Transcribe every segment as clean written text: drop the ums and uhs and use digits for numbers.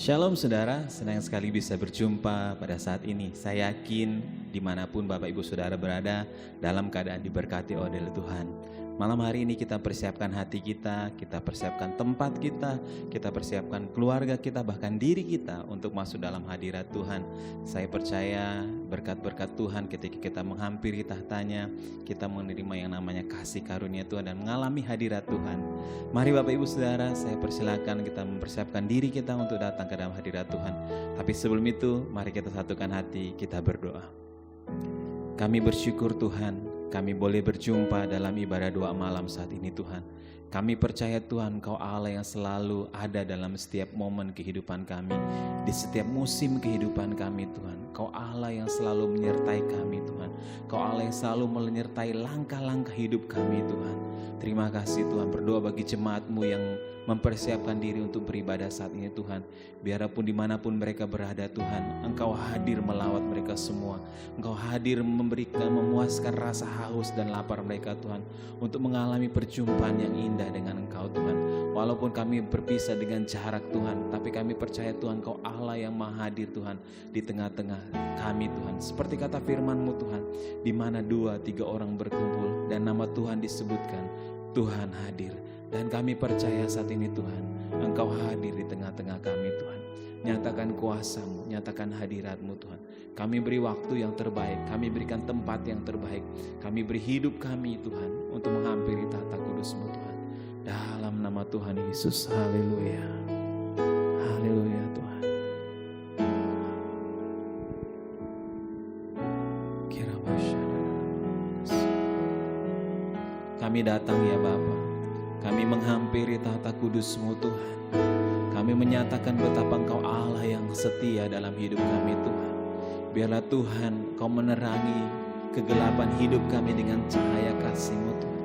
Shalom saudara, senang sekali bisa berjumpa pada saat ini. Saya yakin dimanapun Bapak Ibu Saudara berada dalam keadaan diberkati oleh Tuhan. Malam hari ini kita persiapkan hati kita persiapkan tempat kita persiapkan keluarga kita, bahkan diri kita untuk masuk dalam hadirat Tuhan. Saya percaya berkat-berkat Tuhan ketika kita menghampiri tahtanya, kita menerima yang namanya kasih karunia Tuhan dan mengalami hadirat Tuhan. Mari Bapak Ibu Saudara, saya persilakan kita mempersiapkan diri kita untuk datang ke dalam hadirat Tuhan. Tapi sebelum itu, mari kita satukan hati, kita berdoa. Kami bersyukur Tuhan, kami boleh berjumpa dalam ibadah doa malam saat ini Tuhan. Kami percaya Tuhan, Engkau Allah yang selalu ada dalam setiap momen kehidupan kami, di setiap musim kehidupan kami Tuhan. Engkau Allah yang selalu menyertai kami Tuhan. Engkau Allah yang selalu menyertai langkah-langkah hidup kami Tuhan. Terima kasih Tuhan, berdoa bagi jemaat-Mu yang mempersiapkan diri untuk beribadah saat ini Tuhan. Biarpun dimanapun mereka berada Tuhan, Engkau hadir melawat mereka semua. Engkau hadir memberikan, memuaskan rasa haus dan lapar mereka Tuhan, untuk mengalami perjumpaan yang indah dengan Engkau Tuhan. Walaupun kami berpisah dengan jarak Tuhan, tapi kami percaya Tuhan, Engkau Allah yang maha hadir Tuhan di tengah-tengah kami Tuhan. Seperti kata firman-Mu Tuhan, di mana 2-3 orang berkumpul dan nama Tuhan disebutkan, Tuhan hadir. Dan kami percaya saat ini Tuhan, Engkau hadir di tengah-tengah kami Tuhan. Nyatakan kuasa-Mu, nyatakan hadirat-Mu Tuhan. Kami beri waktu yang terbaik, kami berikan tempat yang terbaik, kami beri hidup kami Tuhan untuk menghampiri tahta kudus-Mu Tuhan. Dalam nama Tuhan Yesus, haleluya. Haleluya Tuhan. Kami datang ya Bapa, kami menghampiri tahta kudus-Mu Tuhan. Kami menyatakan betapa Engkau Allah yang setia dalam hidup kami Tuhan. Biarlah Tuhan Kau menerangi kegelapan hidup kami dengan cahaya kasih-Mu Tuhan.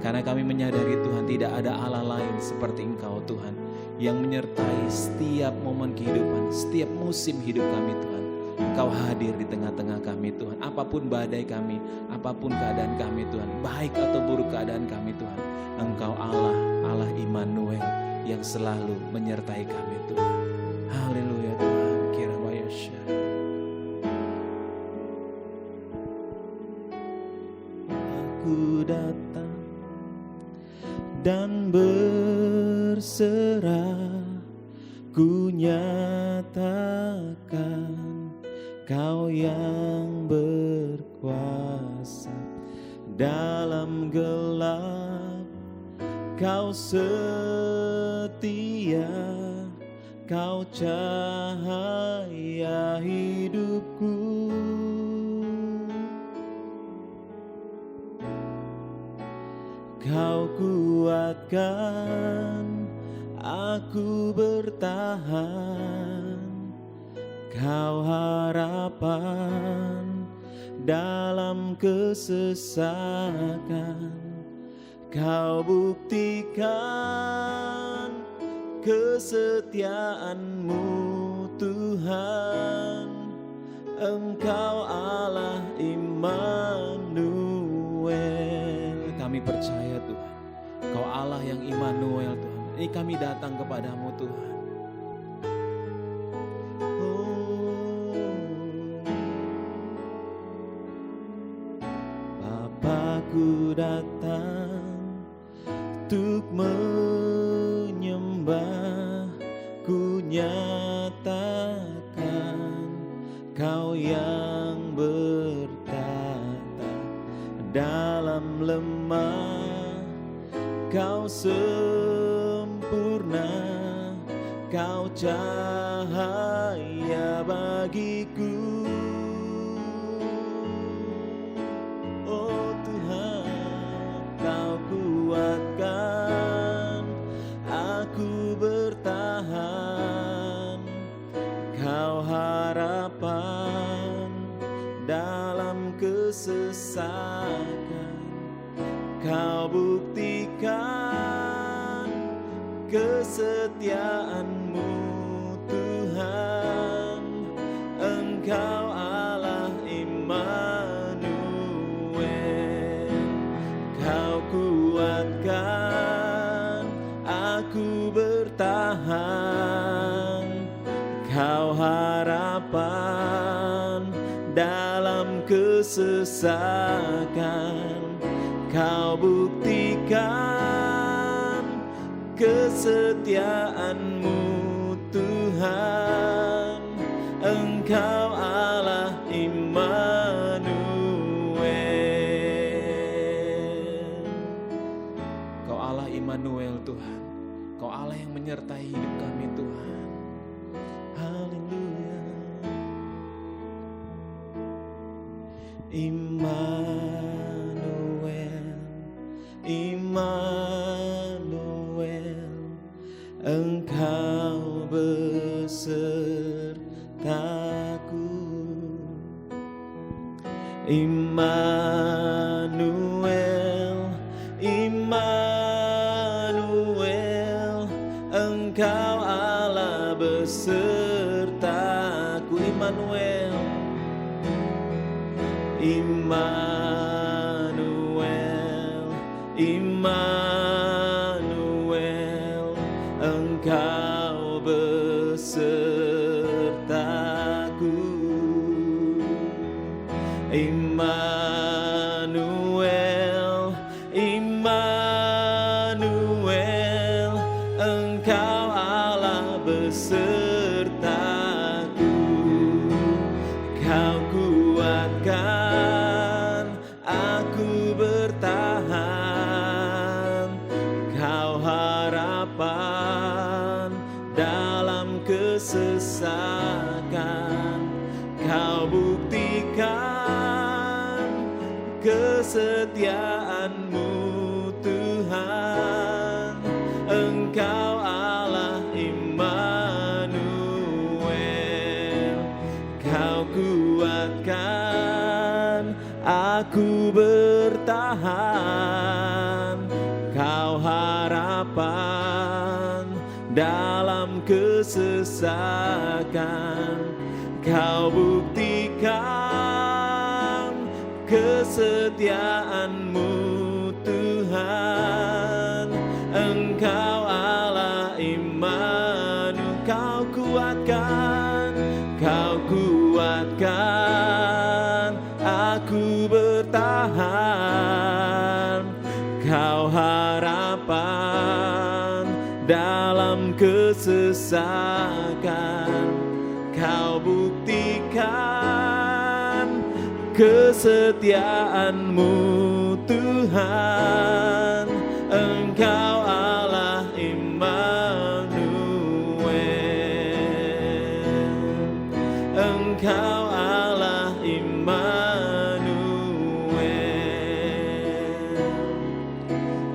Karena kami menyadari Tuhan, tidak ada Allah lain seperti Engkau Tuhan, yang menyertai setiap momen kehidupan, setiap musim hidup kami Tuhan. Engkau hadir di tengah-tengah kami Tuhan. apapun badai kami, apapun keadaan kami Tuhan, baik atau buruk keadaan kami Tuhan, Engkau Allah, Allah Immanuel yang selalu menyertai kami Tuhan. Haleluya Tuhan, Kirabayasya. Aku datang dan berserah, ku nyatakan Kau yang berkuasa dalam gelap, Kau setia, Kau cahaya hidupku. Kau kuatkan aku bertahan, Kau harapan dalam kesesakan, Kau buktikan kesetiaan-Mu Tuhan. Engkau Allah Immanuel. Kami percaya Tuhan, Kau Allah yang Immanuel Tuhan. Ini kami datang kepadamu Tuhan. Bapakku datang untuk menyembah, ku nyatakan Kau yang bertata dalam lemah, Kau sempurna, Kau cahaya bagiku. Oh Tuhan, Kau kuatkan aku bertahan, Kau harapan dalam kesesakan, Kau buktikan kesetiaan-Mu Tuhan. Engkau Allah Immanuel. Kau kuatkan aku bertahan, Kau harapan dalam kesesakan, Kau buktikan kesetiaan-Mu Tuhan. Engkau Allah Immanuel. Kau Allah Immanuel Tuhan. Kau Allah yang menyertai hidup kami Tuhan. Haleluya. Immanuel, Immanuel, Engkau besertaku. Immanuel, Immanuel, Engkau Allah besertaku. Immanuel, Immanuel, Immanuel, Engkau besertaku. Immanuel, Immanuel, Engkau Allah besertaku. Kau kuatkan aku bertahan, Kau harapan dalam kesesakan, Kau buktikan kesetiaan-Mu Tuhan. Engkau Allah Immanuel. Kau kuatkan aku bertahan, Kau harapan dalam kesesakan, Kau buktikan kesetiaan-Mu Tuhan. Engkau Allah Immanuel, Kau kuatkan aku bertahan. Kau harapan dalam kesesakan, Kau buktikan kesetiaan-Mu Tuhan. Engkau Allah Immanuel, Engkau Allah Immanuel,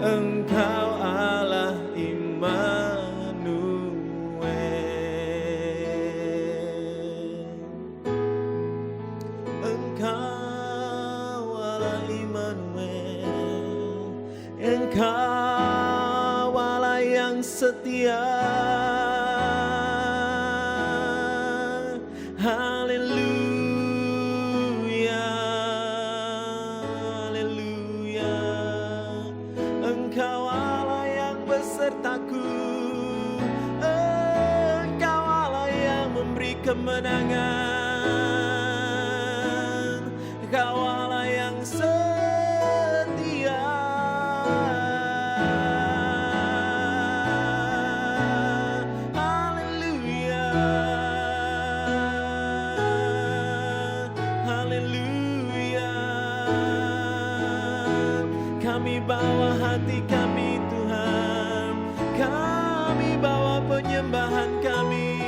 Engkau Allah Immanuel, Engkau Allah Immanuel, Engkau Allah yang setia. Haleluya, haleluya. Engkau Allah yang besertaku, Engkau Allah yang memberi kemenangan, Engkau Allah yang setia. Haleluya, haleluya. Kami bawa hati kami Tuhan, kami bawa penyembahan kami.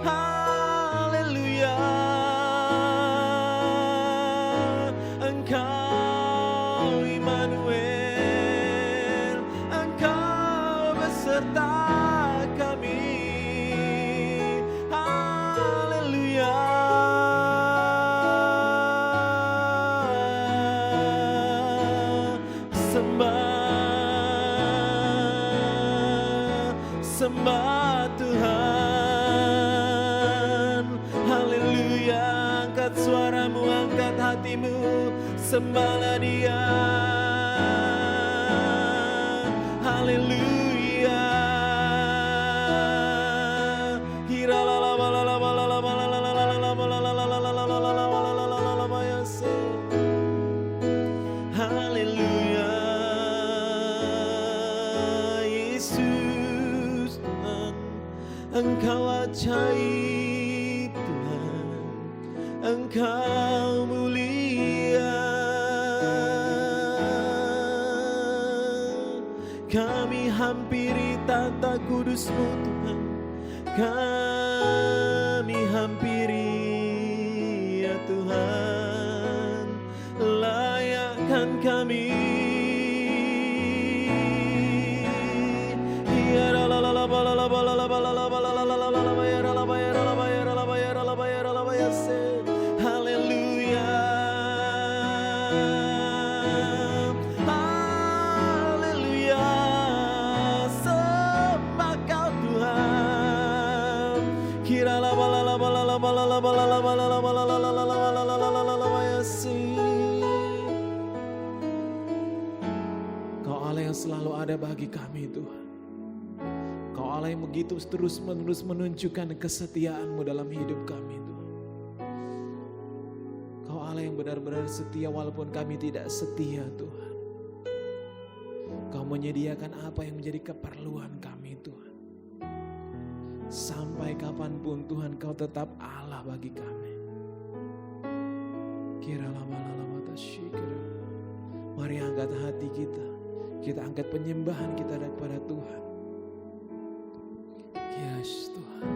Haleluya, Engkau Immanuel, Engkau beserta kami. Haleluya, sembah Tuhan. Haleluya, angkat suaramu, angkat hatimu, sembahlah Dia. Haleluya. Haleluya, Yesus Tuhan, Engkau ajaib Tuhan, Engkau mulia. Kami hampiri tata kudus-Mu Tuhan, kami hampiri ya Tuhan, layakkan kami. Haleluya, haleluya, sembah Kau Tuhan. Kau Allah yang selalu ada bagi kami Tuhan. Kau Allah yang begitu terus-menerus menunjukkan kesetiaan-Mu dalam hidup kami Tuhan. Kau Allah yang benar-benar setia walaupun kami tidak setia Tuhan. Kau menyediakan apa yang menjadi keperluan kami Tuhan. Sampai kapanpun Tuhan Kau tetap Allah bagi kami. Mari angkat hati kita. Kita angkat penyembahan kita kepada Tuhan. Yes Tuhan.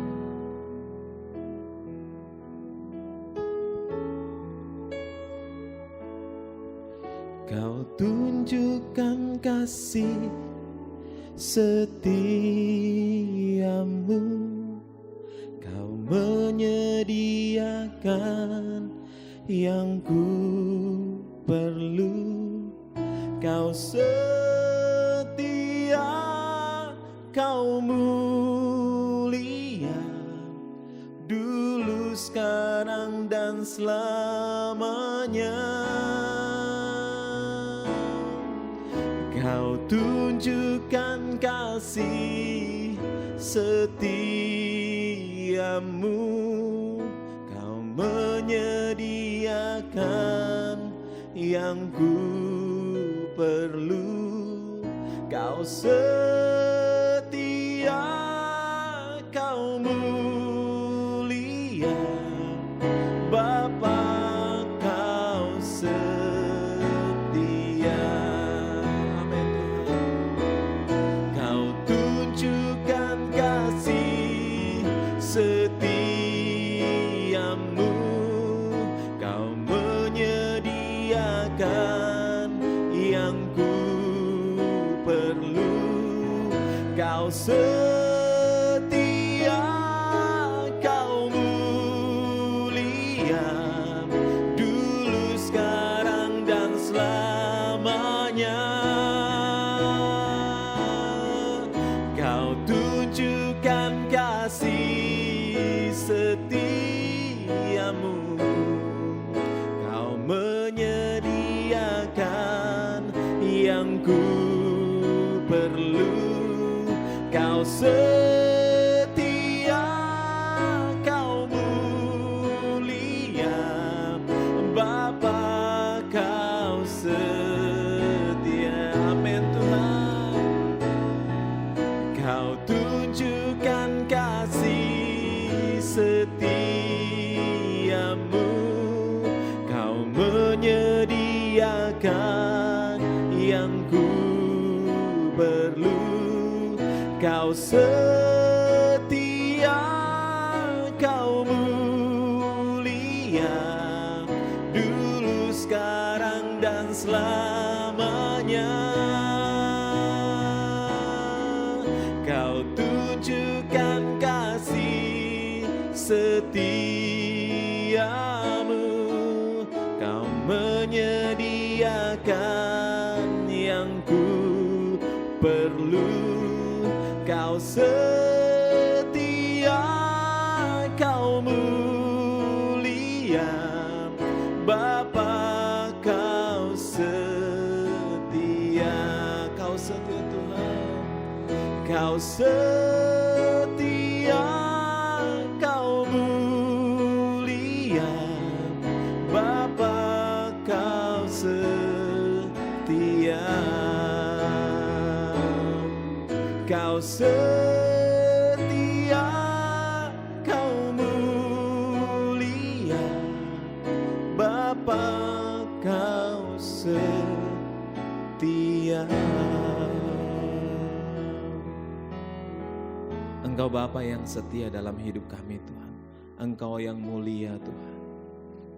Kau tunjukkan kasih setiamu, Kau menyediakan yang ku perlu. Kau setia, Kau mulia, dulu, sekarang, dan dan selamanya. Kau tunjukkan kasih setiamu, Kau menyediakan yang ku perlu. Kau setia, Kau mulia, Bapa, Kau setia. Amin. Kau tunjukkan kasih setiamu, Kau menyediakan yang ku perlu. Kau setia, Kau mulia, dulu, sekarang, dan selamanya. Kau tunjukkan kasih setiamu, Kau menyediakan yang ku perlu. Kau setia, Kau mulia, Bapa, Kau setia. Amin Tuhan. Kau tunjukkan kasih setiamu, Kau menyediakan yang ku perlu. Kau setia, Kau mulia, dulu, sekarang, dan selamanya. Kau tunjukkan kasih setiamu, Kau menyediakan yang ku perlu. Kau setia, Kau mulia, Bapa, Kau setia. Kau setia Tuhan. Kau setia, Kau mulia, Bapa, Kau setia. Kau setia, Kau mulia, Bapa, Kau setia. Engkau Bapa yang setia dalam hidup kami Tuhan. Engkau yang mulia Tuhan.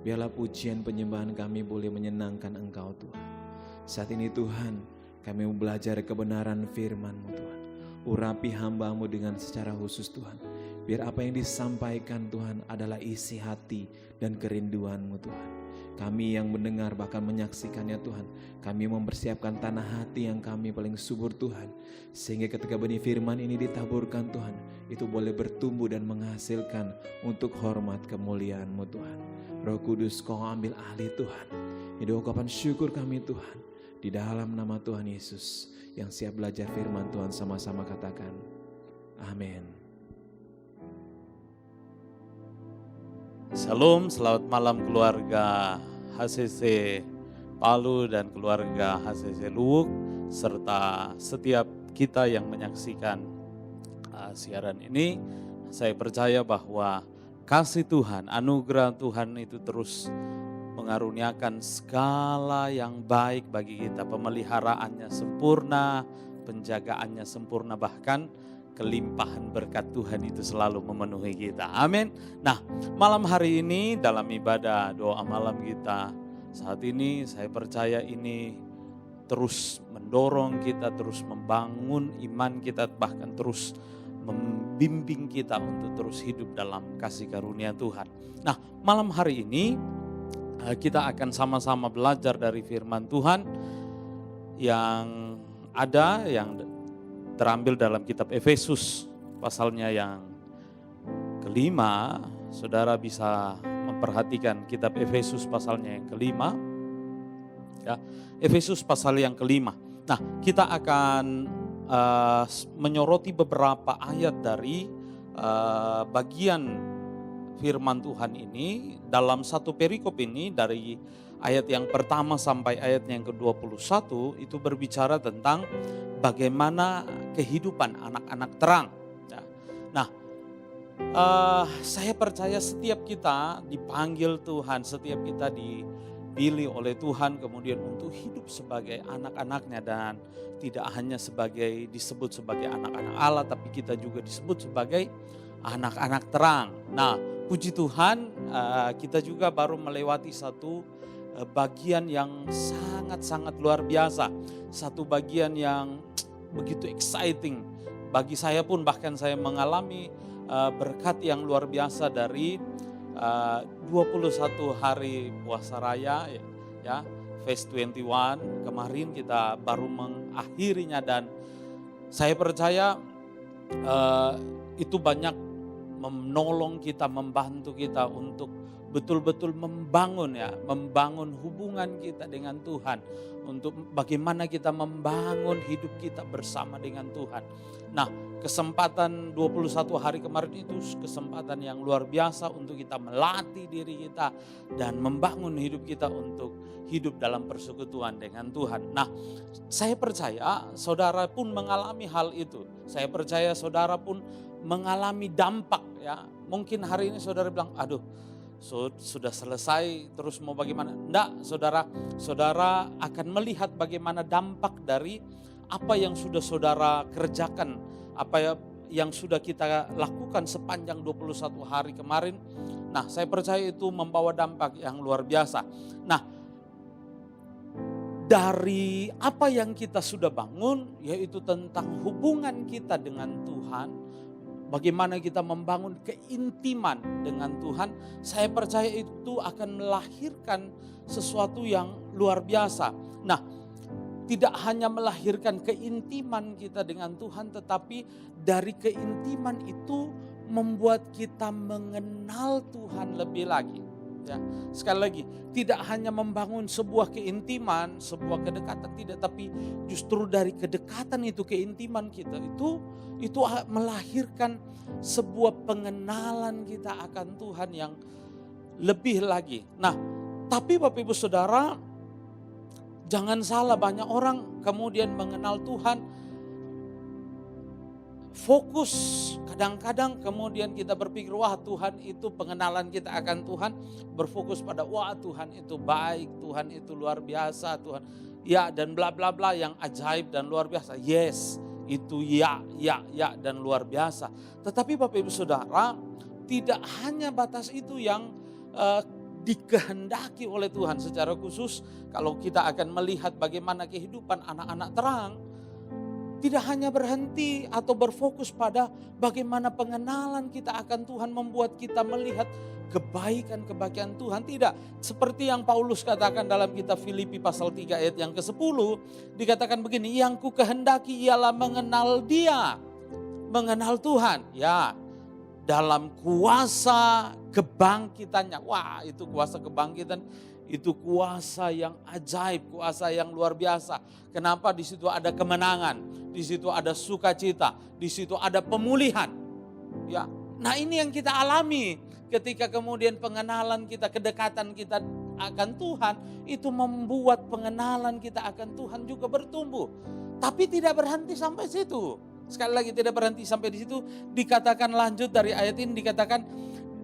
Biarlah pujian penyembahan kami boleh menyenangkan Engkau Tuhan. Saat ini Tuhan, kami mau belajar kebenaran firman-Mu Tuhan. Urapi hamba-Mu dengan secara khusus Tuhan. Biar apa yang disampaikan Tuhan adalah isi hati dan kerinduan-Mu Tuhan. Kami yang mendengar bahkan menyaksikannya Tuhan. Kami mempersiapkan tanah hati yang kami paling subur Tuhan. Sehingga ketika benih firman ini ditaburkan Tuhan, itu boleh bertumbuh dan menghasilkan untuk hormat kemuliaan-Mu Tuhan. Roh Kudus, Kau ambil alih Tuhan. Ini ungkapan syukur kami Tuhan. Di dalam nama Tuhan Yesus yang siap belajar firman Tuhan, sama-sama katakan amin. Shalom, selamat malam keluarga HCC Palu dan keluarga HCC Luwuk, serta setiap kita yang menyaksikan siaran ini. Saya percaya bahwa kasih Tuhan, anugerah Tuhan itu terus mengaruniakan segala yang baik bagi kita. Pemeliharaannya sempurna, penjagaannya sempurna, bahkan kelimpahan berkat Tuhan itu selalu memenuhi kita. Amin. Nah, malam hari ini dalam ibadah doa malam kita saat ini, saya percaya ini terus mendorong kita, terus membangun iman kita, bahkan terus membimbing kita untuk terus hidup dalam kasih karunia Tuhan. Nah, malam hari ini kita akan sama-sama belajar dari firman Tuhan yang ada, yang terambil dalam kitab Efesus pasalnya yang kelima. Saudara bisa perhatikan kitab Efesus pasalnya yang kelima. Ya, Efesus pasal yang kelima. Nah, kita akan menyoroti beberapa ayat dari bagian firman Tuhan ini dalam satu perikop ini, dari ayat yang pertama sampai ayat yang ke-21 itu berbicara tentang bagaimana kehidupan anak-anak terang. Ya. Nah, saya percaya setiap kita dipanggil Tuhan, setiap kita dipilih oleh Tuhan kemudian untuk hidup sebagai anak-anaknya, dan tidak hanya disebut sebagai anak-anak Allah, tapi kita juga disebut sebagai anak-anak terang. Nah, puji Tuhan, kita juga baru melewati satu bagian yang sangat-sangat luar biasa. Satu bagian yang begitu exciting. Bagi saya pun, bahkan saya mengalami berkat yang luar biasa dari 21 hari puasa raya, ya, Phase 21. Kemarin kita baru mengakhirinya, dan saya percaya itu banyak menolong kita, membantu kita untuk betul-betul membangun hubungan kita dengan Tuhan, untuk bagaimana kita membangun hidup kita bersama dengan Tuhan. Nah, kesempatan 21 hari kemarin itu kesempatan yang luar biasa untuk kita melatih diri kita dan membangun hidup kita untuk hidup dalam persekutuan dengan Tuhan. Nah, saya percaya saudara pun mengalami hal itu. Saya percaya saudara pun mengalami dampak, ya. Mungkin hari ini saudara bilang, aduh, sudah selesai, terus mau bagaimana? Enggak, saudara akan melihat bagaimana dampak dari apa yang sudah saudara kerjakan, apa yang sudah kita lakukan sepanjang 21 hari kemarin. Nah, saya percaya itu membawa dampak yang luar biasa. Nah, dari apa yang kita sudah bangun, yaitu tentang hubungan kita dengan Tuhan, bagaimana kita membangun keintiman dengan Tuhan, saya percaya itu akan melahirkan sesuatu yang luar biasa. Nah, tidak hanya melahirkan keintiman kita dengan Tuhan, tetapi dari keintiman itu membuat kita mengenal Tuhan lebih lagi. Ya, sekali lagi, tidak hanya membangun sebuah keintiman, sebuah kedekatan, tidak, tapi justru dari kedekatan itu, keintiman kita itu melahirkan sebuah pengenalan kita akan Tuhan yang lebih lagi. Nah, tapi Bapak Ibu Saudara, jangan salah, banyak orang kemudian mengenal Tuhan fokus, kadang-kadang kemudian kita berpikir, wah Tuhan itu, pengenalan kita akan Tuhan berfokus pada, wah Tuhan itu baik, Tuhan itu luar biasa, Tuhan ya dan bla bla bla yang ajaib dan luar biasa. Yes, itu ya dan luar biasa. Tetapi Bapak Ibu Saudara, tidak hanya batas itu yang dikehendaki oleh Tuhan. Secara khusus kalau kita akan melihat bagaimana kehidupan anak-anak terang, tidak hanya berhenti atau berfokus pada bagaimana pengenalan kita akan Tuhan membuat kita melihat kebaikan-kebaikan Tuhan. Tidak, seperti yang Paulus katakan dalam kitab Filipi pasal 3 ayat yang ke-10, dikatakan begini, yang ku kehendaki ialah mengenal Dia, mengenal Tuhan. Ya, dalam kuasa kebangkitannya. Wah, itu kuasa kebangkitan, itu kuasa yang ajaib, kuasa yang luar biasa. Kenapa? Di situ ada kemenangan, di situ ada sukacita, di situ ada pemulihan. Ya, nah ini yang kita alami ketika kemudian pengenalan kita, kedekatan kita akan Tuhan, itu membuat pengenalan kita akan Tuhan juga bertumbuh. Tapi tidak berhenti sampai situ. Sekali lagi, tidak berhenti sampai di situ. Dikatakan lanjut dari ayat ini, dikatakan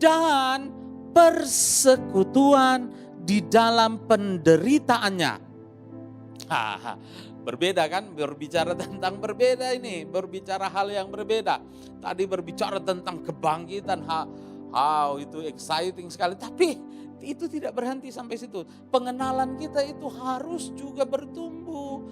dan persekutuan di dalam penderitaannya. Berbeda kan, berbicara tentang berbeda ini, berbicara hal yang berbeda. Tadi berbicara tentang kebangkitan, itu exciting sekali. Tapi itu tidak berhenti sampai situ. Pengenalan kita itu harus juga bertumbuh.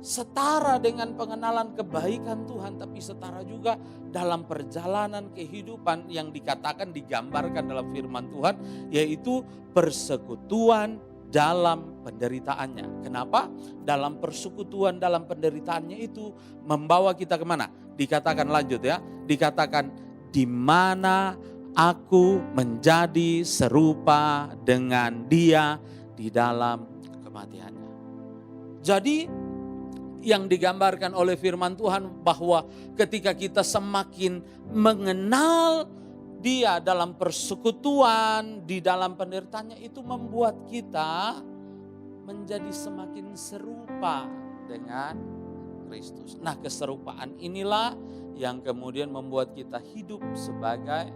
Setara dengan pengenalan kebaikan Tuhan, tapi setara juga dalam perjalanan kehidupan yang dikatakan, digambarkan dalam firman Tuhan, yaitu persekutuan dalam penderitaannya. Kenapa? Dalam persekutuan dalam penderitaannya itu membawa kita kemana? Dikatakan lanjut ya, dikatakan di mana aku menjadi serupa dengan Dia di dalam kematiannya. Jadi yang digambarkan oleh firman Tuhan bahwa ketika kita semakin mengenal Dia dalam persekutuan, di dalam penderitaannya, itu membuat kita menjadi semakin serupa dengan Kristus. Nah, keserupaan inilah yang kemudian membuat kita hidup sebagai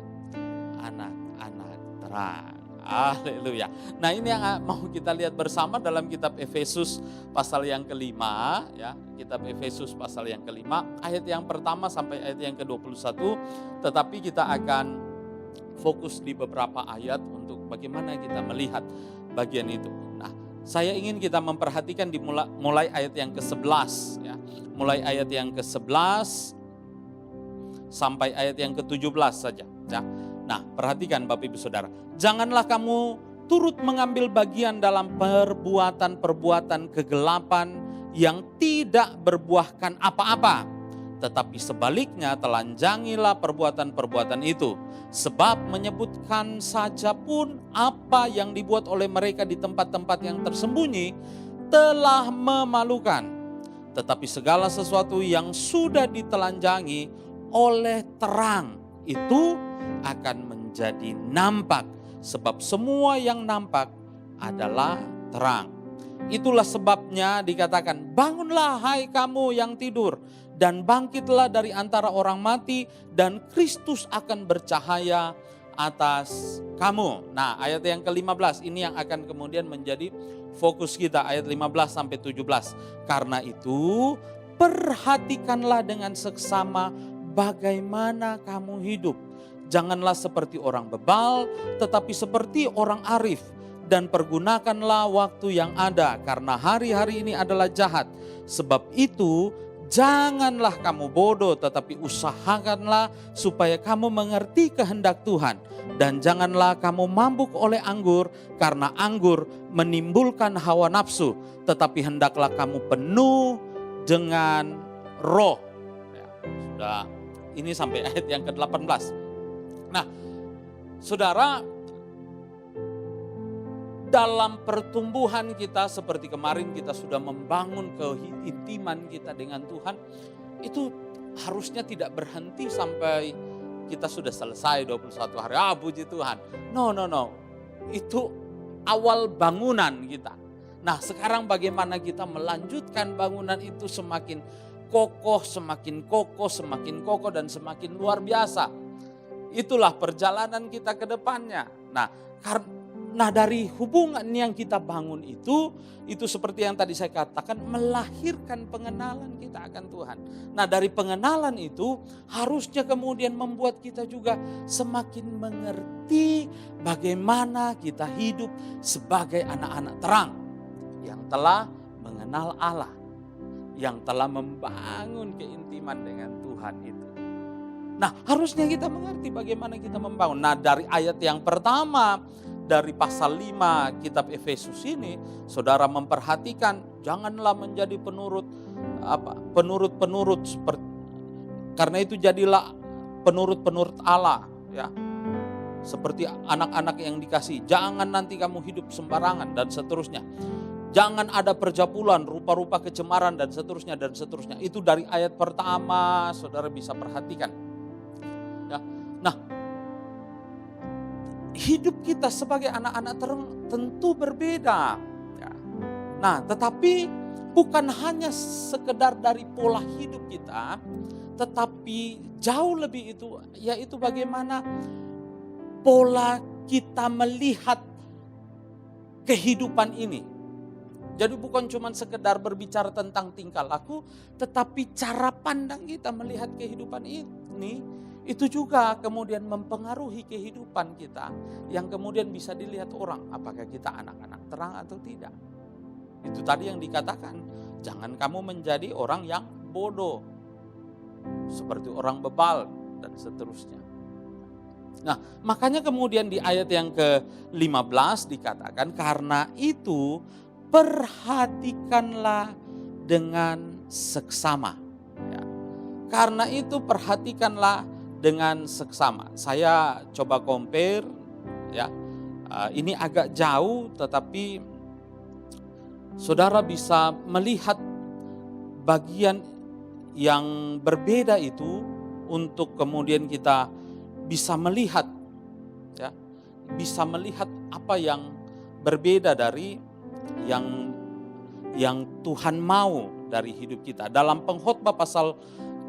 anak-anak terang. Haleluya. Nah, ini yang mau kita lihat bersama dalam kitab Efesus pasal yang kelima, ya. Kitab Efesus pasal yang kelima, ayat yang pertama sampai ayat yang ke-21. Tetapi kita akan fokus di beberapa ayat untuk bagaimana kita melihat bagian itu. Nah, saya ingin kita memperhatikan mulai ayat yang ke-11, ya. Mulai ayat yang ke-11 sampai ayat yang ke-17 saja, ya. Nah, perhatikan Bapak Ibu Saudara. Janganlah kamu turut mengambil bagian dalam perbuatan-perbuatan kegelapan yang tidak berbuahkan apa-apa. Tetapi sebaliknya telanjangilah perbuatan-perbuatan itu. Sebab menyebutkan saja pun apa yang dibuat oleh mereka di tempat-tempat yang tersembunyi telah memalukan. Tetapi segala sesuatu yang sudah ditelanjangi oleh terang itu akan menjadi nampak, sebab semua yang nampak adalah terang. Itulah sebabnya dikatakan, bangunlah hai kamu yang tidur, dan bangkitlah dari antara orang mati, dan Kristus akan bercahaya atas kamu. Nah, ayat yang ke-15 ini yang akan kemudian menjadi fokus kita, ayat 15 sampai 17. Karena itu, perhatikanlah dengan seksama bagaimana kamu hidup. Janganlah seperti orang bebal, tetapi seperti orang arif. Dan pergunakanlah waktu yang ada, karena hari-hari ini adalah jahat. Sebab itu, janganlah kamu bodoh, tetapi usahakanlah supaya kamu mengerti kehendak Tuhan. Dan janganlah kamu mabuk oleh anggur, karena anggur menimbulkan hawa nafsu. Tetapi hendaklah kamu penuh dengan roh. Ya, sudah, ini sampai ayat yang ke-18. Nah, saudara, dalam pertumbuhan kita seperti kemarin kita sudah membangun keintiman kita dengan Tuhan, itu harusnya tidak berhenti sampai kita sudah selesai 21 hari. Puji Tuhan. No. Itu awal bangunan kita. Nah, sekarang bagaimana kita melanjutkan bangunan itu semakin kokoh, semakin kokoh dan semakin luar biasa. Itulah perjalanan kita ke depannya. Nah, dari hubungan yang kita bangun itu seperti yang tadi saya katakan, melahirkan pengenalan kita akan Tuhan. Nah, dari pengenalan itu harusnya kemudian membuat kita juga semakin mengerti bagaimana kita hidup sebagai anak-anak terang yang telah mengenal Allah, yang telah membangun keintiman dengan Tuhan itu. Nah, harusnya kita mengerti bagaimana kita membangun. Nah, dari ayat yang pertama, dari pasal 5 kitab Efesus ini, saudara memperhatikan, janganlah menjadi penurut seperti, karena itu jadilah penurut Allah, ya. Seperti anak-anak yang dikasih, jangan nanti kamu hidup sembarangan dan seterusnya. Jangan ada perjapulan, rupa-rupa kecemaran dan seterusnya dan seterusnya. Itu dari ayat pertama, saudara bisa perhatikan. Ya. Nah, hidup kita sebagai anak-anak terang tentu berbeda. Ya. Nah, tetapi bukan hanya sekedar dari pola hidup kita, tetapi jauh lebih itu, yaitu bagaimana pola kita melihat kehidupan ini. Jadi bukan cuma sekedar berbicara tentang tingkah laku, tetapi cara pandang kita melihat kehidupan ini, itu juga kemudian mempengaruhi kehidupan kita, yang kemudian bisa dilihat orang, apakah kita anak-anak terang atau tidak. Itu tadi yang dikatakan, jangan kamu menjadi orang yang bodoh, seperti orang bebal dan seterusnya. Nah, makanya kemudian di ayat yang ke-15 dikatakan, karena itu perhatikanlah dengan seksama. Ya. Karena itu perhatikanlah dengan seksama. Saya coba compare ya. Ini agak jauh tetapi saudara bisa melihat bagian yang berbeda itu untuk kemudian kita bisa melihat ya, bisa melihat apa yang berbeda dari yang Tuhan mau dari hidup kita. Dalam Pengkhotbah pasal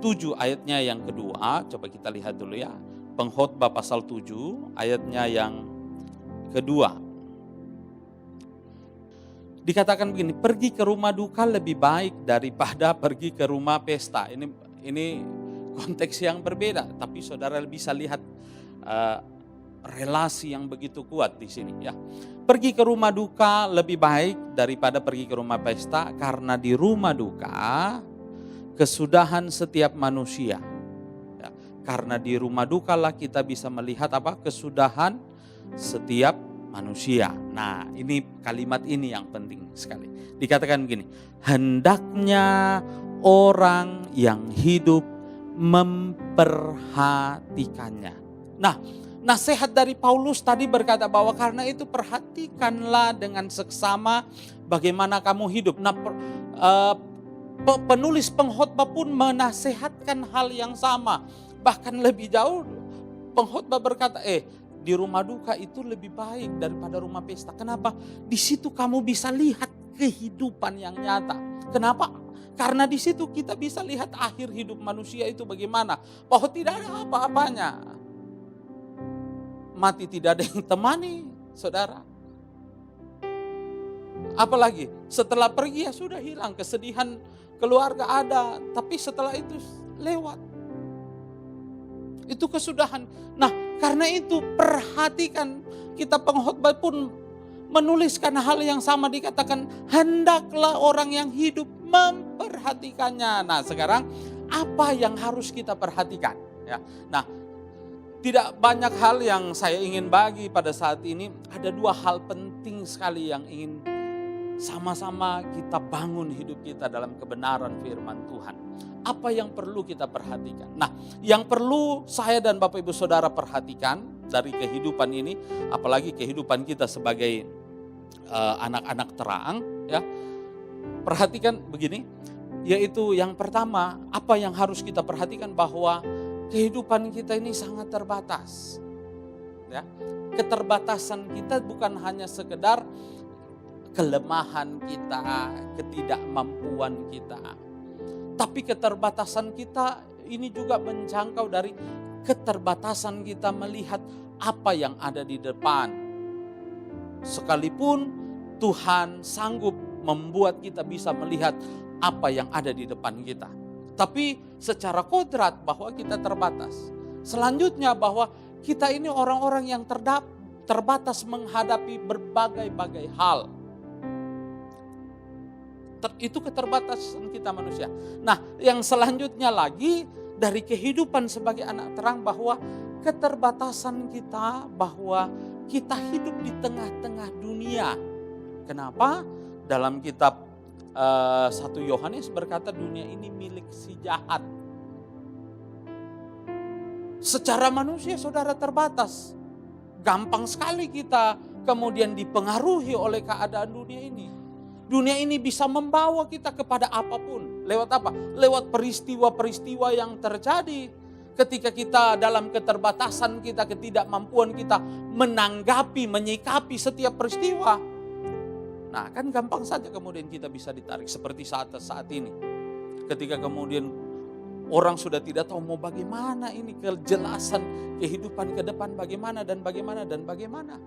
7 ayatnya yang kedua, coba kita lihat dulu ya. Pengkhotbah pasal 7 ayatnya yang kedua. Dikatakan begini, pergi ke rumah duka lebih baik daripada pergi ke rumah pesta. Ini konteks yang berbeda, tapi saudara bisa lihat relasi yang begitu kuat di sini ya. Pergi ke rumah duka lebih baik daripada pergi ke rumah pesta, karena di rumah duka kesudahan setiap manusia. Ya, karena di rumah duka lah kita bisa melihat apa? Kesudahan setiap manusia. Nah, ini kalimat ini yang penting sekali. Dikatakan begini, hendaknya orang yang hidup memperhatikannya. Nah, nasihat dari Paulus tadi berkata bahwa karena itu perhatikanlah dengan seksama bagaimana kamu hidup. Nah, penulis pengkhotbah pun menasihatkan hal yang sama. Bahkan lebih jauh, pengkhotbah berkata, di rumah duka itu lebih baik daripada rumah pesta. Kenapa? Di situ kamu bisa lihat kehidupan yang nyata. Kenapa? Karena di situ kita bisa lihat akhir hidup manusia itu bagaimana. Bahwa tidak ada apa-apanya. Mati tidak ada yang temani, saudara. Apalagi setelah pergi ya sudah hilang, kesedihan keluarga ada, tapi setelah itu lewat. Itu kesudahan. Nah, karena itu perhatikan, kita pengkhotbah pun menuliskan hal yang sama, dikatakan hendaklah orang yang hidup memperhatikannya. Nah, sekarang apa yang harus kita perhatikan? Ya. Nah, tidak banyak hal yang saya ingin bagi pada saat ini. Ada dua hal penting sekali yang ingin sama-sama kita bangun hidup kita dalam kebenaran firman Tuhan. Apa yang perlu kita perhatikan? Nah, yang perlu saya dan Bapak Ibu Saudara perhatikan dari kehidupan ini, apalagi kehidupan kita sebagai anak-anak terang, ya. Perhatikan begini, yaitu yang pertama, apa yang harus kita perhatikan bahwa kehidupan kita ini sangat terbatas. Ya. Keterbatasan kita bukan hanya sekedar kelemahan kita, ketidakmampuan kita. Tapi keterbatasan kita ini juga menjangkau dari keterbatasan kita melihat apa yang ada di depan. Sekalipun Tuhan sanggup membuat kita bisa melihat apa yang ada di depan kita. Tapi secara kodrat bahwa kita terbatas. Selanjutnya bahwa kita ini orang-orang yang terbatas menghadapi berbagai-bagai hal. Itu keterbatasan kita manusia. Nah, yang selanjutnya lagi dari kehidupan sebagai anak terang bahwa keterbatasan kita bahwa kita hidup di tengah-tengah dunia. Kenapa? Dalam kitab 1 Yohanes berkata dunia ini milik si jahat. Secara manusia saudara terbatas. Gampang sekali kita kemudian dipengaruhi oleh keadaan dunia ini. Dunia ini bisa membawa kita kepada apapun. Lewat apa? Lewat peristiwa-peristiwa yang terjadi. Ketika kita dalam keterbatasan kita, ketidakmampuan kita menanggapi, menyikapi setiap peristiwa. Nah, kan gampang saja kemudian kita bisa ditarik seperti saat ini. Ketika kemudian orang sudah tidak tahu mau bagaimana ini kejelasan kehidupan ke depan bagaimana dan bagaimana dan bagaimana.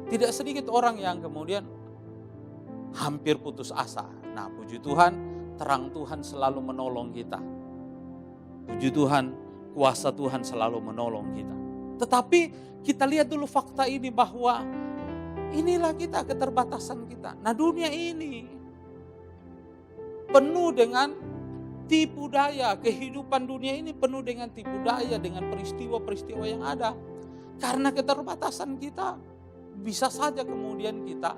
Tidak sedikit orang yang kemudian hampir putus asa. Nah, puji Tuhan, terang Tuhan selalu menolong kita. Puji Tuhan, kuasa Tuhan selalu menolong kita. Tetapi kita lihat dulu fakta ini bahwa inilah kita, keterbatasan kita. Nah, dunia ini penuh dengan tipu daya. Kehidupan dunia ini penuh dengan tipu daya, dengan peristiwa-peristiwa yang ada. Karena keterbatasan kita, bisa saja kemudian kita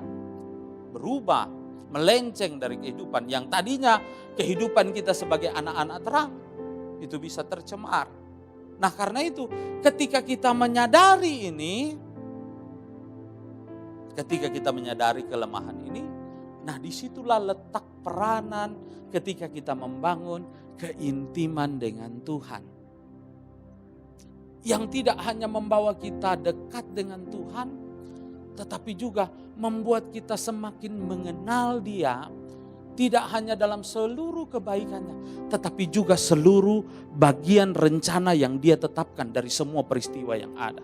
berubah, melenceng dari kehidupan yang tadinya kehidupan kita sebagai anak-anak terang itu bisa tercemar. Nah karena itu ketika kita menyadari ini, ketika kita menyadari kelemahan ini, nah disitulah letak peranan ketika kita membangun keintiman dengan Tuhan. Yang tidak hanya membawa kita dekat dengan Tuhan, tetapi juga membuat kita semakin mengenal Dia. Tidak hanya dalam seluruh kebaikannya, tetapi juga seluruh bagian rencana yang Dia tetapkan dari semua peristiwa yang ada.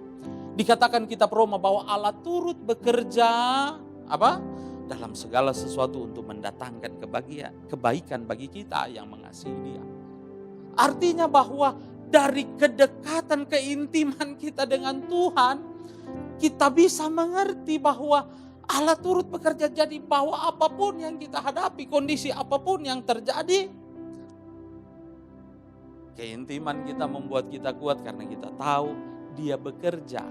Dikatakan kitab Roma bahwa Allah turut bekerja apa? Dalam segala sesuatu untuk mendatangkan kebaikan bagi kita yang mengasihi Dia. Artinya bahwa dari kedekatan keintiman kita dengan Tuhan, kita bisa mengerti bahwa Allah turut bekerja, jadi bahwa apapun yang kita hadapi, kondisi apapun yang terjadi, keintiman kita membuat kita kuat karena kita tahu Dia bekerja.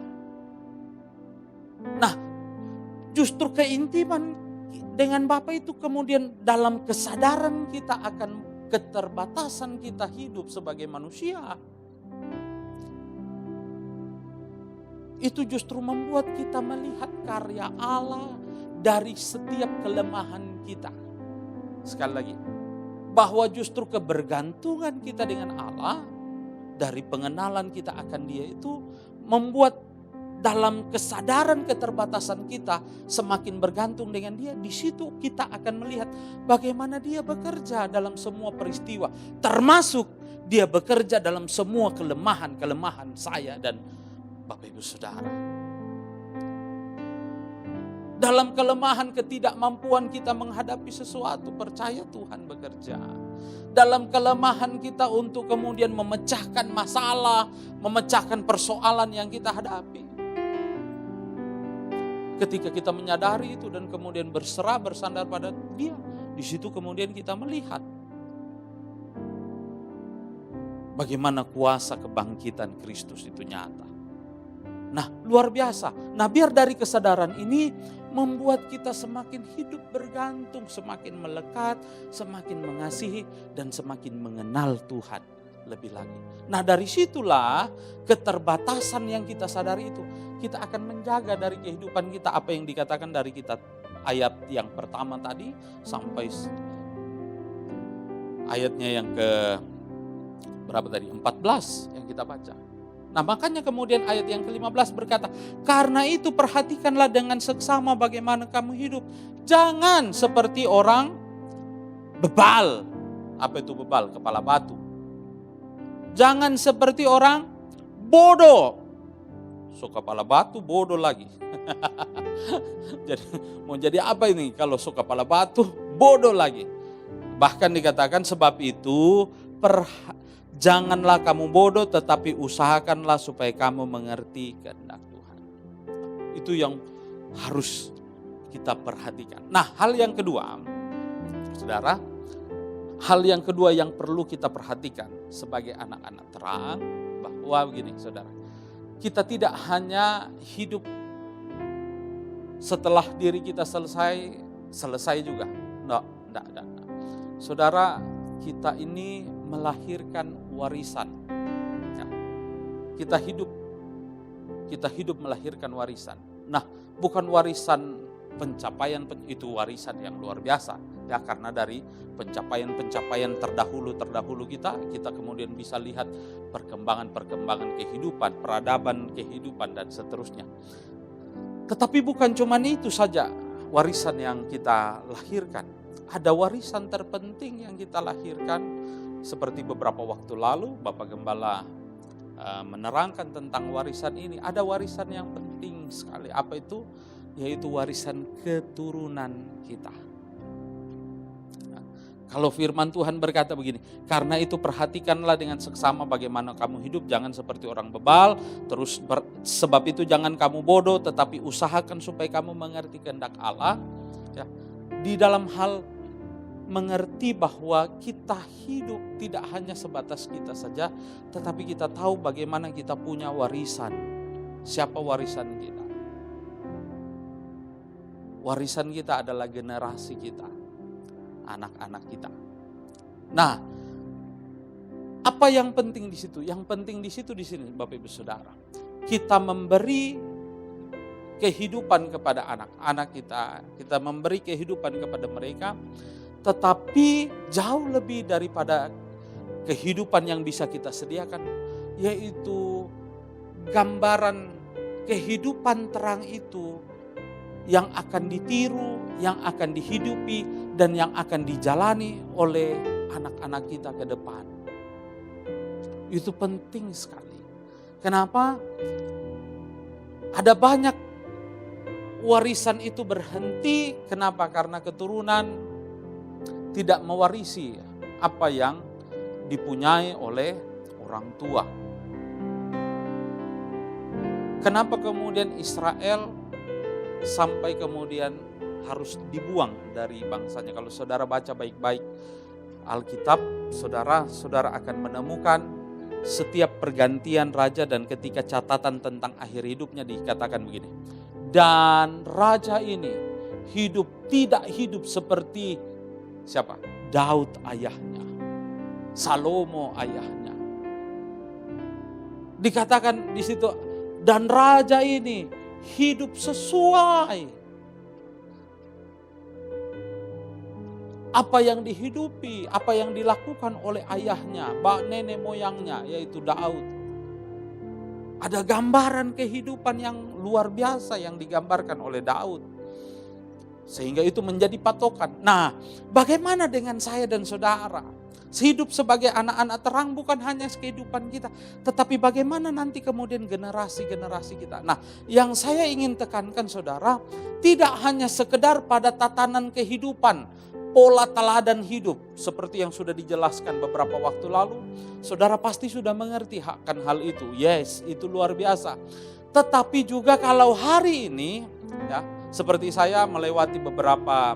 Nah, justru keintiman dengan Bapa itu kemudian dalam kesadaran kita akan keterbatasan kita hidup sebagai manusia, itu justru membuat kita melihat karya Allah dari setiap kelemahan kita. Sekali lagi, bahwa justru kebergantungan kita dengan Allah dari pengenalan kita akan Dia itu membuat dalam kesadaran keterbatasan kita semakin bergantung dengan Dia. Di situ kita akan melihat bagaimana Dia bekerja dalam semua peristiwa, termasuk Dia bekerja dalam semua kelemahan saya dan Bapak Ibu Saudara. Dalam kelemahan ketidakmampuan kita menghadapi sesuatu, percaya Tuhan bekerja. Dalam kelemahan kita untuk kemudian memecahkan masalah, memecahkan persoalan yang kita hadapi. Ketika kita menyadari itu dan kemudian berserah, bersandar pada Dia, di situ kemudian kita melihat bagaimana kuasa kebangkitan Kristus itu nyata. Nah, luar biasa. Nah, biar dari kesadaran ini membuat kita semakin hidup bergantung, semakin melekat, semakin mengasihi, dan semakin mengenal Tuhan lebih lagi. Nah, dari situlah keterbatasan yang kita sadari itu, kita akan menjaga dari kehidupan kita apa yang dikatakan dari kita ayat yang pertama tadi sampai ayatnya yang ke berapa tadi? 14 yang kita baca. Nah makanya kemudian ayat yang ke-15 berkata, karena itu perhatikanlah dengan seksama bagaimana kamu hidup. Jangan seperti orang bebal. Apa itu bebal? Kepala batu. Jangan seperti orang bodoh. So kepala batu bodoh lagi. Jadi mau jadi apa ini kalau so kepala batu bodoh lagi. Bahkan dikatakan sebab itu janganlah kamu bodoh, tetapi usahakanlah supaya kamu mengerti kehendak Tuhan. Itu yang harus kita perhatikan. Nah, hal yang kedua, saudara, hal yang kedua yang perlu kita perhatikan sebagai anak-anak terang, bahwa begini, saudara, kita tidak hanya hidup setelah diri kita selesai juga. Enggak. Saudara, kita ini melahirkan warisan. Ya. Kita hidup melahirkan warisan. Nah, bukan warisan pencapaian, itu warisan yang luar biasa. Ya, karena dari pencapaian terdahulu kita kemudian bisa lihat perkembangan kehidupan, peradaban kehidupan dan seterusnya. Tetapi bukan cuma itu saja warisan yang kita lahirkan. Ada warisan terpenting yang kita lahirkan. Seperti beberapa waktu lalu Bapak Gembala menerangkan tentang warisan ini. Ada warisan yang penting sekali. Apa itu? Yaitu warisan keturunan kita. Nah, kalau firman Tuhan berkata begini, karena itu perhatikanlah dengan seksama bagaimana kamu hidup. Jangan seperti orang bebal. Sebab itu jangan kamu bodoh, tetapi usahakan supaya kamu mengerti kehendak Allah. Ya, di dalam hal mengerti bahwa kita hidup tidak hanya sebatas kita saja, tetapi kita tahu bagaimana kita punya warisan. Siapa warisan kita? Warisan kita adalah generasi kita, anak-anak kita. Nah, Apa yang penting di situ? Yang penting di situ di sini Bapak Ibu Saudara. Kita memberi kehidupan kepada anak-anak kita. Kita memberi kehidupan kepada mereka. Tetapi jauh lebih daripada kehidupan yang bisa kita sediakan. Yaitu gambaran kehidupan terang itu yang akan ditiru, yang akan dihidupi, dan yang akan dijalani oleh anak-anak kita ke depan. Itu penting sekali. Kenapa? Ada banyak warisan itu berhenti. Kenapa? Karena keturunan tidak mewarisi apa yang dipunyai oleh orang tua. Kenapa kemudian Israel sampai kemudian harus dibuang dari bangsanya? Kalau saudara baca baik-baik Alkitab, saudara akan menemukan setiap pergantian raja dan ketika catatan tentang akhir hidupnya dikatakan begini. Dan raja ini tidak hidup seperti siapa? Daud ayahnya, Salomo ayahnya. Dikatakan di situ, dan raja ini hidup sesuai apa yang dihidupi, apa yang dilakukan oleh ayahnya, nenek moyangnya, yaitu Daud. Ada gambaran kehidupan yang luar biasa yang digambarkan oleh Daud. Sehingga itu menjadi patokan. Nah, bagaimana dengan saya dan saudara? Hidup sebagai anak-anak terang bukan hanya kehidupan kita, tetapi bagaimana nanti kemudian generasi-generasi kita. Nah, yang saya ingin tekankan saudara, tidak hanya sekedar pada tatanan kehidupan, pola teladan hidup seperti yang sudah dijelaskan beberapa waktu lalu. Saudara pasti sudah mengerti akan hal itu. Yes, itu luar biasa. Tetapi juga kalau hari ini, ya, seperti saya melewati beberapa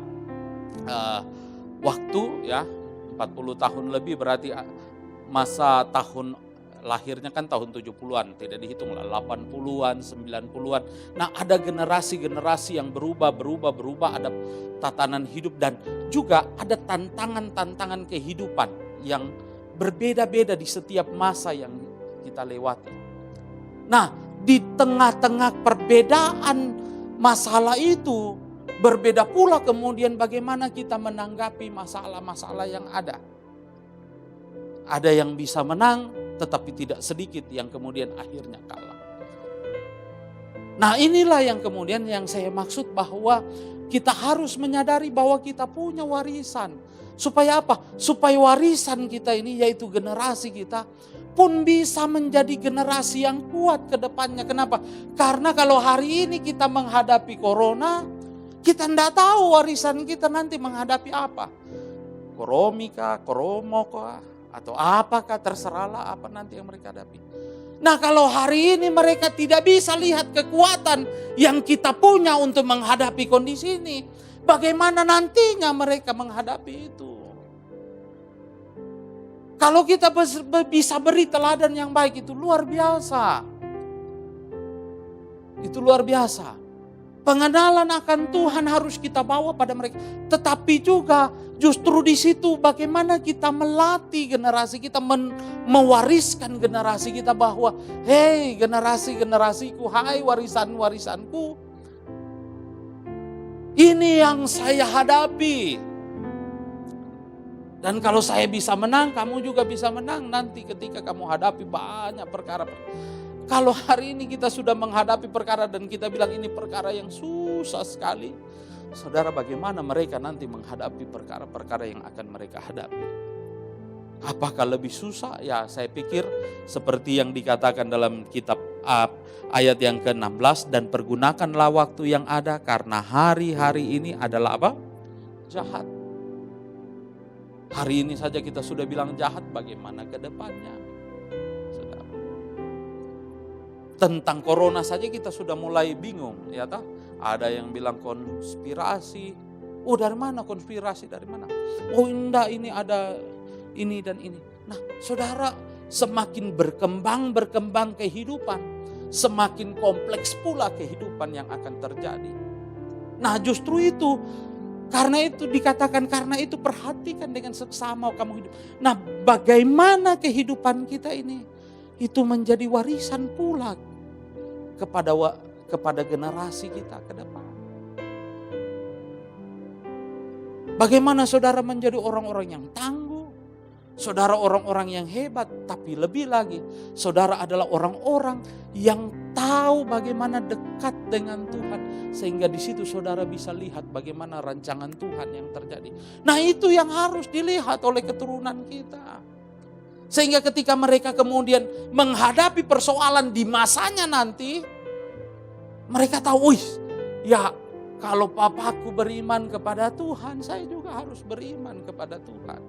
waktu, ya, 40 tahun lebih, berarti masa tahun lahirnya kan tahun 70-an, tidak dihitung lah, 80-an, 90-an. Nah, ada generasi-generasi yang berubah, ada tatanan hidup dan juga ada tantangan-tantangan kehidupan yang berbeda-beda di setiap masa yang kita lewati. Nah, di tengah-tengah perbedaan masalah itu, berbeda pula kemudian bagaimana kita menanggapi masalah-masalah yang ada. Ada yang bisa menang, tetapi tidak sedikit yang kemudian akhirnya kalah. Nah, inilah yang kemudian yang saya maksud bahwa kita harus menyadari bahwa kita punya warisan. Supaya apa? Supaya warisan kita ini, yaitu generasi kita, pun bisa menjadi generasi yang kuat ke depannya. Kenapa? Karena kalau hari ini kita menghadapi corona, kita tidak tahu warisan kita nanti menghadapi apa. Koromika, koromoka, atau apakah, terserahlah apa nanti yang mereka hadapi. Nah, kalau hari ini mereka tidak bisa lihat kekuatan yang kita punya untuk menghadapi kondisi ini, bagaimana nantinya mereka menghadapi itu? Kalau kita bisa beri teladan yang baik, itu luar biasa. Itu luar biasa. Pengenalan akan Tuhan harus kita bawa pada mereka. Tetapi juga justru di situ bagaimana kita melatih generasi kita, mewariskan generasi kita bahwa, hei generasi-generasiku, hai warisan-warisanku, ini yang saya hadapi. Dan kalau saya bisa menang, kamu juga bisa menang nanti ketika kamu hadapi banyak perkara. Kalau hari ini kita sudah menghadapi perkara dan kita bilang ini perkara yang susah sekali, saudara, bagaimana mereka nanti menghadapi perkara-perkara yang akan mereka hadapi? Apakah lebih susah? Ya, saya pikir seperti yang dikatakan dalam kitab ayat yang ke-16, dan pergunakanlah waktu yang ada karena hari-hari ini adalah apa? Jahat. Hari ini saja kita sudah bilang jahat, bagaimana ke depannya? Tentang corona saja kita sudah mulai bingung, ya toh? Ada yang bilang konspirasi. Oh, dari mana konspirasi? Dari mana? Oh, enggak, ini ada ini dan ini. Nah, saudara, semakin berkembang kehidupan, semakin kompleks pula kehidupan yang akan terjadi. Nah, justru itu Karena itu dikatakan, karena itu perhatikan dengan seksama kamu hidup. Nah, bagaimana kehidupan kita ini itu menjadi warisan pula kepada generasi kita ke depan. Bagaimana saudara menjadi orang-orang yang tangguh, saudara orang-orang yang hebat, tapi lebih lagi saudara adalah orang-orang yang tahu bagaimana dekat dengan Tuhan, sehingga di situ saudara bisa lihat bagaimana rancangan Tuhan yang terjadi. Nah, itu yang harus dilihat oleh keturunan kita. Sehingga ketika mereka kemudian menghadapi persoalan di masanya nanti, mereka tahu, wih, ya kalau papaku beriman kepada Tuhan, saya juga harus beriman kepada Tuhan.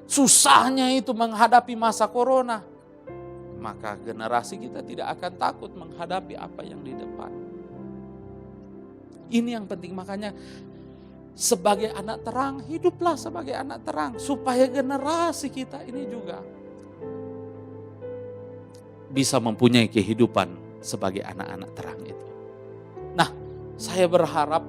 Susahnya itu menghadapi masa corona, maka generasi kita tidak akan takut menghadapi apa yang di depan. Ini yang penting, makanya sebagai anak terang, hiduplah sebagai anak terang. Supaya generasi kita ini juga bisa mempunyai kehidupan sebagai anak-anak terang itu. Nah, saya berharap,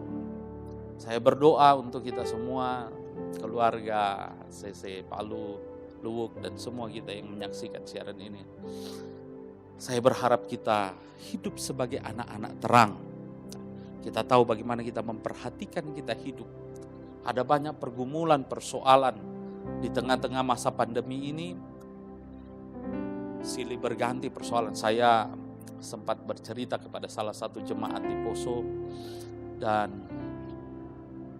saya berdoa untuk kita semua, keluarga CC Palu, Luwuk, dan semua kita yang menyaksikan siaran ini. Saya berharap kita hidup sebagai anak-anak terang. Kita tahu bagaimana kita memperhatikan kita hidup. Ada banyak pergumulan, persoalan di tengah-tengah masa pandemi ini. Silih berganti persoalan. Saya sempat bercerita kepada salah satu jemaat di Poso, dan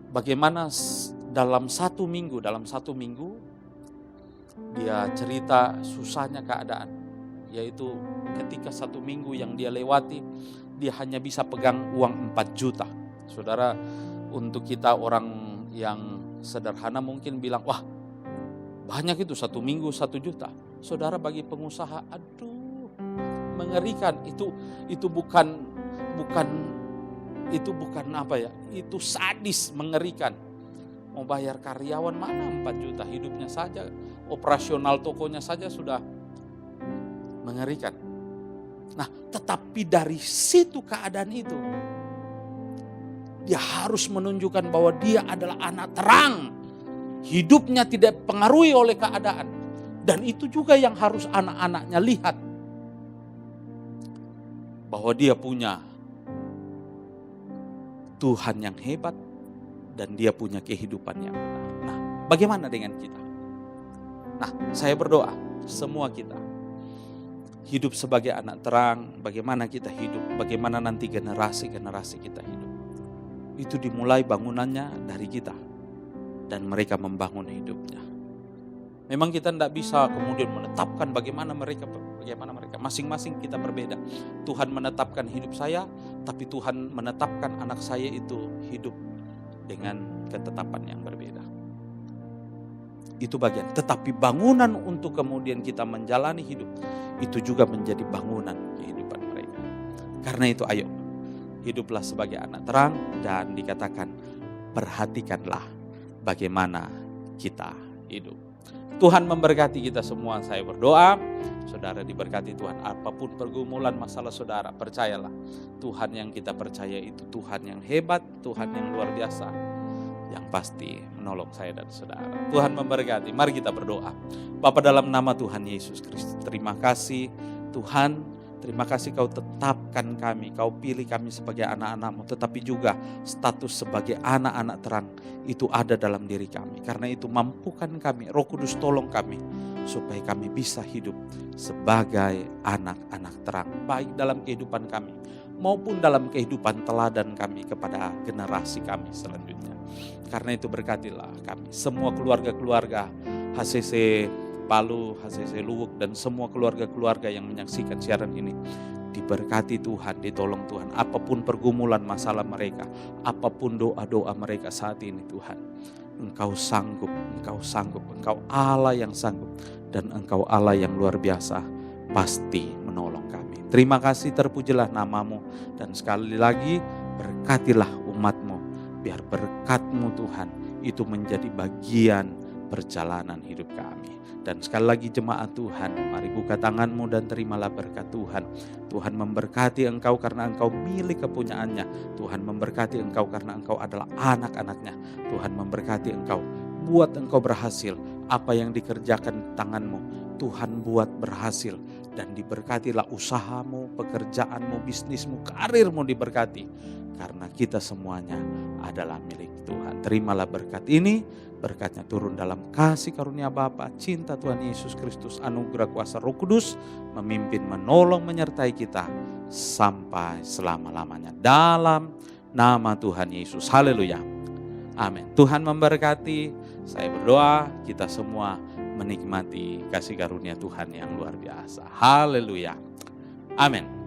bagaimana dalam satu minggu dia cerita susahnya keadaan, yaitu ketika 1 minggu yang dia lewati, dia hanya bisa pegang uang 4 juta. Saudara, untuk kita orang yang sederhana mungkin bilang, wah banyak itu 1 minggu 1 juta. Saudara, bagi pengusaha, aduh, mengerikan. Itu bukan apa ya? Itu sadis, mengerikan. Mau bayar karyawan mana 4 juta, hidupnya saja, operasional tokonya saja sudah mengerikan. Nah, tetapi dari situ keadaan itu, dia harus menunjukkan bahwa dia adalah anak terang. Hidupnya tidak dipengaruhi oleh keadaan. Dan itu juga yang harus anak-anaknya lihat. Bahwa dia punya Tuhan yang hebat dan dia punya kehidupan yang benar. Nah, bagaimana dengan kita? Nah, saya berdoa semua kita hidup sebagai anak terang. Bagaimana kita hidup, bagaimana nanti generasi-generasi kita hidup. Itu dimulai bangunannya dari kita, dan mereka membangun hidupnya. Memang kita tidak bisa kemudian menetapkan bagaimana mereka. Masing-masing kita berbeda. Tuhan menetapkan hidup saya, tapi Tuhan menetapkan anak saya itu hidup dengan ketetapan yang berbeda. Itu bagian. Tetapi bangunan untuk kemudian kita menjalani hidup, itu juga menjadi bangunan kehidupan mereka. Karena itu ayo, hiduplah sebagai anak terang, dan dikatakan perhatikanlah bagaimana kita hidup. Tuhan memberkati kita semua. Saya berdoa saudara diberkati Tuhan. Apapun pergumulan masalah saudara, percayalah Tuhan yang kita percaya itu Tuhan yang hebat, Tuhan yang luar biasa, yang pasti menolong saya dan saudara. Tuhan memberkati. Mari kita berdoa. Bapa, dalam nama Tuhan Yesus Kristus, terima kasih Tuhan. Terima kasih Kau tetapkan kami, Kau pilih kami sebagai anak-anak-Mu, tetapi juga status sebagai anak-anak terang itu ada dalam diri kami. Karena itu mampukan kami, Roh Kudus tolong kami, supaya kami bisa hidup sebagai anak-anak terang, baik dalam kehidupan kami, maupun dalam kehidupan teladan kami kepada generasi kami selanjutnya. Karena itu berkatilah kami, semua keluarga-keluarga HCC Palu, HCC Luwuk, dan semua keluarga-keluarga yang menyaksikan siaran ini. Diberkati Tuhan, ditolong Tuhan. Apapun pergumulan masalah mereka, apapun doa-doa mereka saat ini Tuhan. Engkau sanggup, Engkau Allah yang sanggup. Dan Engkau Allah yang luar biasa, pasti menolong kami. Terima kasih, terpujilah nama-Mu. Dan sekali lagi berkatilah umat-Mu. Biar berkat-Mu Tuhan itu menjadi bagian perjalanan hidup kami. Dan sekali lagi jemaat Tuhan, mari buka tanganmu dan terimalah berkat Tuhan. Tuhan memberkati engkau karena engkau milik kepunyaannya. Tuhan memberkati engkau karena engkau adalah anak-anaknya. Tuhan memberkati engkau, buat engkau berhasil. Apa yang dikerjakan tanganmu, Tuhan buat berhasil. Dan diberkatilah usahamu, pekerjaanmu, bisnismu, karirmu diberkati. Karena kita semuanya adalah milik Tuhan. Terimalah berkat ini. Berkatnya turun dalam kasih karunia Bapa, cinta Tuhan Yesus Kristus, anugerah kuasa Roh Kudus, memimpin, menolong, menyertai kita sampai selama-lamanya. Dalam nama Tuhan Yesus. Haleluya. Amin. Tuhan memberkati. Saya berdoa kita semua menikmati kasih karunia Tuhan yang luar biasa. Haleluya. Amin.